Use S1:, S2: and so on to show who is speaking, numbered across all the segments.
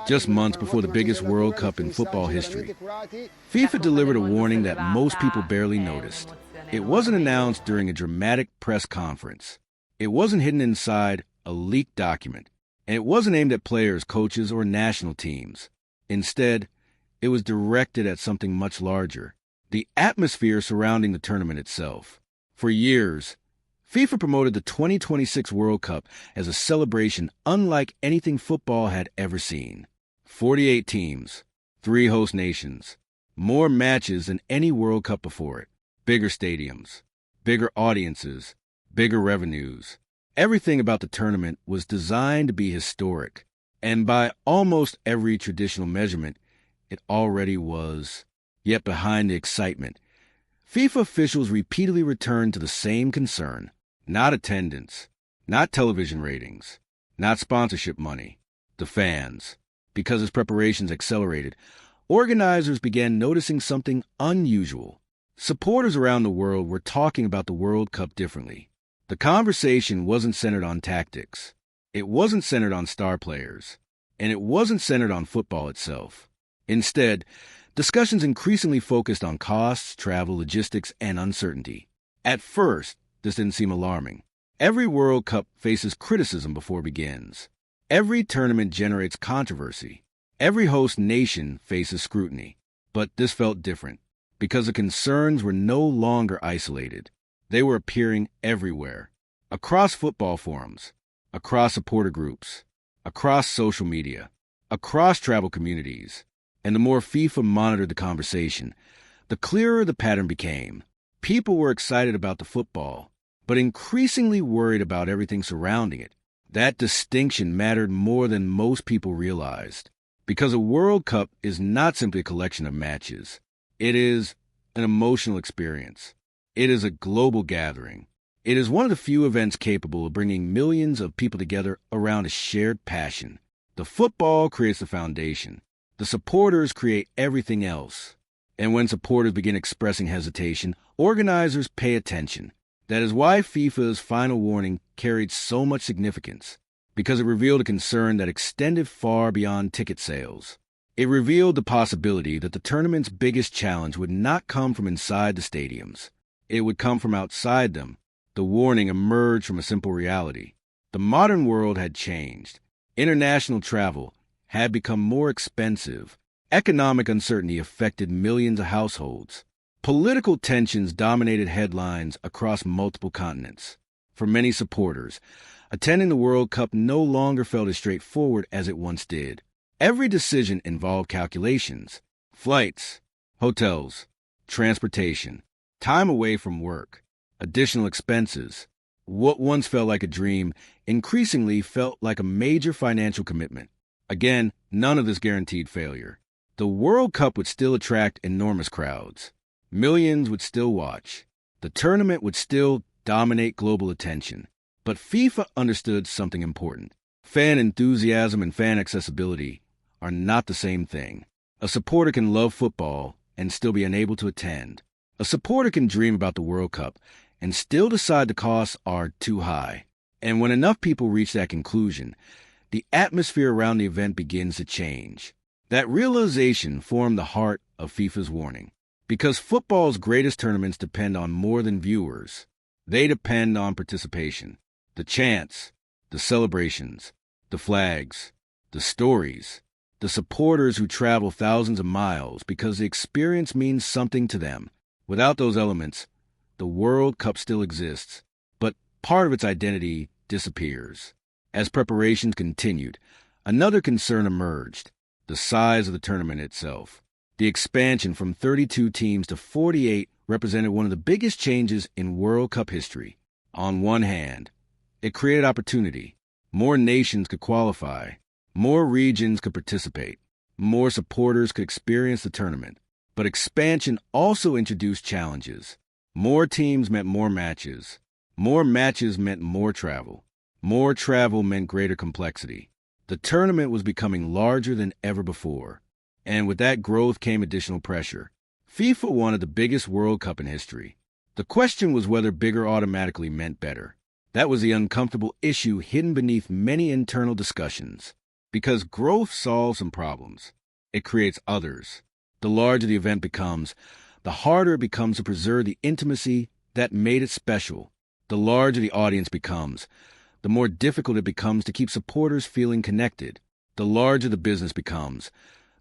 S1: just months before the biggest World Cup in football history. FIFA delivered a warning that most people barely noticed. It wasn't announced during a dramatic press conference. It wasn't hidden inside a leaked document. And it wasn't aimed at players, coaches, or national teams. Instead, it was directed at something much larger: the atmosphere surrounding the tournament itself. For years, FIFA promoted the 2026 World Cup as a celebration unlike anything football had ever seen. 48 teams, 3 host nations, more matches than any World Cup before it, bigger stadiums, bigger audiences, bigger revenues. Everything about the tournament was designed to be historic, and by almost every traditional measurement, it already was. Yet behind the excitement, FIFA officials repeatedly returned to the same concern: not attendance, not television ratings, not sponsorship money, the fans. Because as preparations accelerated, organizers began noticing something unusual. Supporters around the world were talking about the World Cup differently. The conversation wasn't centered on tactics. It wasn't centered on star players. And it wasn't centered on football itself. Instead, discussions increasingly focused on costs, travel, logistics, and uncertainty. At first, this didn't seem alarming. Every World Cup faces criticism before it begins. Every tournament generates controversy. Every host nation faces scrutiny. But this felt different, because the concerns were no longer isolated. They were appearing everywhere, across football forums, across supporter groups, across social media, across travel communities. And the more FIFA monitored the conversation, the clearer the pattern became. People were excited about the football, but increasingly worried about everything surrounding it. That distinction mattered more than most people realized, because a World Cup is not simply a collection of matches. It is an emotional experience. It is a global gathering. It is one of the few events capable of bringing millions of people together around a shared passion. The football creates the foundation. The supporters create everything else. And when supporters begin expressing hesitation, organizers pay attention. That is why FIFA's final warning carried so much significance, because it revealed a concern that extended far beyond ticket sales. It revealed the possibility that the tournament's biggest challenge would not come from inside the stadiums. It would come from outside them. The warning emerged from a simple reality. The modern world had changed. International travel had become more expensive. Economic uncertainty affected millions of households. Political tensions dominated headlines across multiple continents. For many supporters, attending the World Cup no longer felt as straightforward as it once did. Every decision involved calculations: flights, hotels, transportation, time away from work, additional expenses. What once felt like a dream increasingly felt like a major financial commitment. Again, none of this guaranteed failure. The World Cup would still attract enormous crowds. Millions would still watch. The tournament would still dominate global attention. But FIFA understood something important. Fan enthusiasm and fan accessibility are not the same thing. A supporter can love football and still be unable to attend. A supporter can dream about the World Cup and still decide the costs are too high. And when enough people reach that conclusion, the atmosphere around the event begins to change. That realization formed the heart of FIFA's warning. Because football's greatest tournaments depend on more than viewers. They depend on participation. The chants, the celebrations, the flags, the stories, the supporters who travel thousands of miles because the experience means something to them. Without those elements, the World Cup still exists, but part of its identity disappears. As preparations continued, another concern emerged: the size of the tournament itself. The expansion from 32 teams to 48 represented one of the biggest changes in World Cup history. On one hand, it created opportunity. More nations could qualify. More regions could participate. More supporters could experience the tournament. But expansion also introduced challenges. More teams meant more matches. More matches meant more travel. More travel meant greater complexity. The tournament was becoming larger than ever before. And with that growth came additional pressure. FIFA wanted the biggest World Cup in history. The question was whether bigger automatically meant better. That was the uncomfortable issue hidden beneath many internal discussions. Because growth solves some problems. It creates others. The larger the event becomes, the harder it becomes to preserve the intimacy that made it special. The larger the audience becomes, the more difficult it becomes to keep supporters feeling connected. The larger the business becomes,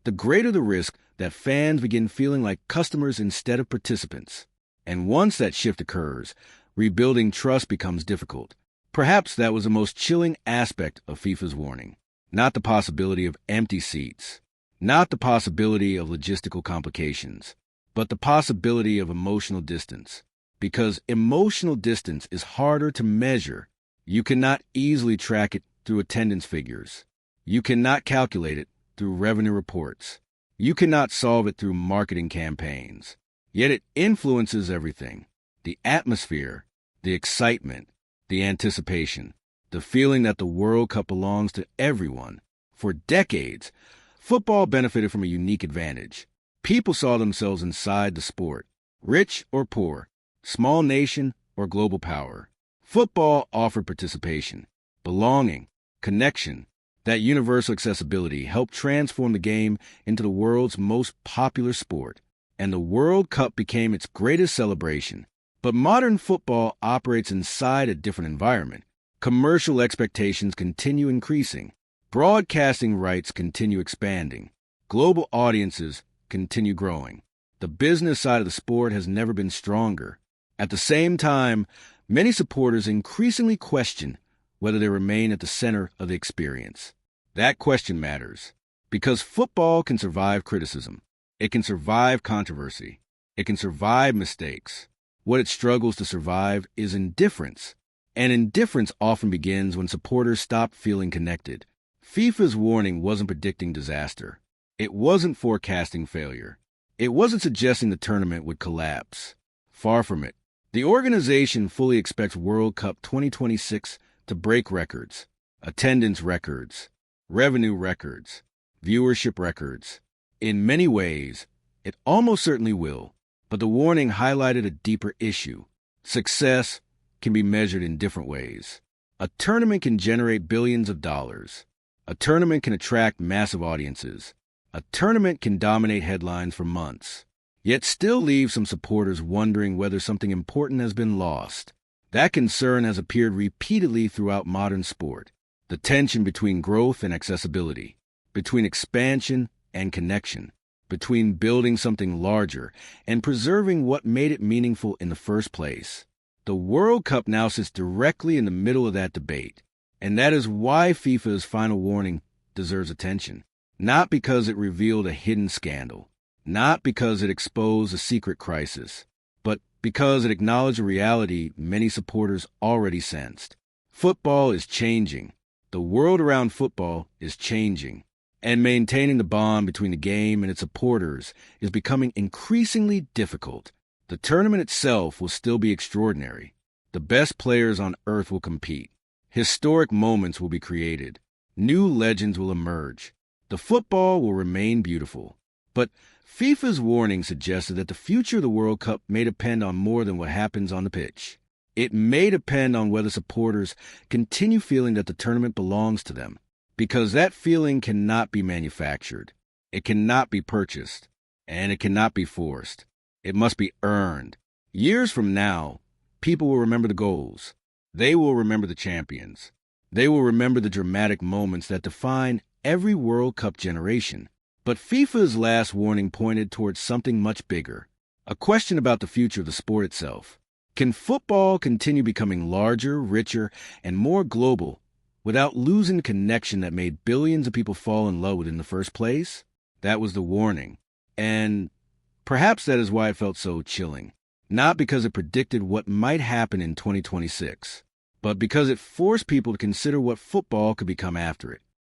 S1: the greater the risk that fans begin feeling like customers instead of participants. And once that shift occurs, rebuilding trust becomes difficult. Perhaps that was the most chilling aspect of FIFA's warning. Not the possibility of empty seats, not the possibility of logistical complications, but the possibility of emotional distance. Because emotional distance is harder to measure. You cannot easily track it through attendance figures. You cannot calculate it through revenue reports. You cannot solve it through marketing campaigns. Yet it influences everything. The atmosphere, the excitement, the anticipation, the feeling that the World Cup belongs to everyone. For decades, football benefited from a unique advantage. People saw themselves inside the sport, rich or poor, small nation or global power. Football offered participation, belonging, connection. That universal accessibility helped transform the game into the world's most popular sport, and the World Cup became its greatest celebration. But modern football operates inside a different environment. Commercial expectations continue increasing. Broadcasting rights continue expanding. Global audiences continue growing. The business side of the sport has never been stronger. At the same time, many supporters increasingly question whether they remain at the center of the experience. That question matters, because football can survive criticism. It can survive controversy. It can survive mistakes. What it struggles to survive is indifference, and indifference often begins when supporters stop feeling connected. FIFA's warning wasn't predicting disaster. It wasn't forecasting failure. It wasn't suggesting the tournament would collapse. Far from it. The organization fully expects World Cup 2026 to break records, attendance records, revenue records, viewership records. In many ways, it almost certainly will, but the warning highlighted a deeper issue. Success can be measured in different ways. A tournament can generate billions of dollars. A tournament can attract massive audiences. A tournament can dominate headlines for months, yet still leave some supporters wondering whether something important has been lost. That concern has appeared repeatedly throughout modern sport. The tension between growth and accessibility, between expansion and connection, between building something larger and preserving what made it meaningful in the first place. The World Cup now sits directly in the middle of that debate, and that is why FIFA's final warning deserves attention. Not because it revealed a hidden scandal, not because it exposed a secret crisis, but because it acknowledged a reality many supporters already sensed. Football is changing. The world around football is changing. And maintaining the bond between the game and its supporters is becoming increasingly difficult. The tournament itself will still be extraordinary. The best players on earth will compete. Historic moments will be created. New legends will emerge. The football will remain beautiful. But FIFA's warning suggested that the future of the World Cup may depend on more than what happens on the pitch. It may depend on whether supporters continue feeling that the tournament belongs to them, because that feeling cannot be manufactured. It cannot be purchased, and it cannot be forced. It must be earned. Years from now, people will remember the goals. They will remember the champions. They will remember the dramatic moments that define every World Cup generation. But FIFA's last warning pointed towards something much bigger, a question about the future of the sport itself. Can football continue becoming larger, richer, and more global without losing the connection that made billions of people fall in love with it in the first place? That was the warning. And perhaps that is why it felt so chilling. Not because it predicted what might happen in 2026, but because it forced people to consider what football could become after it.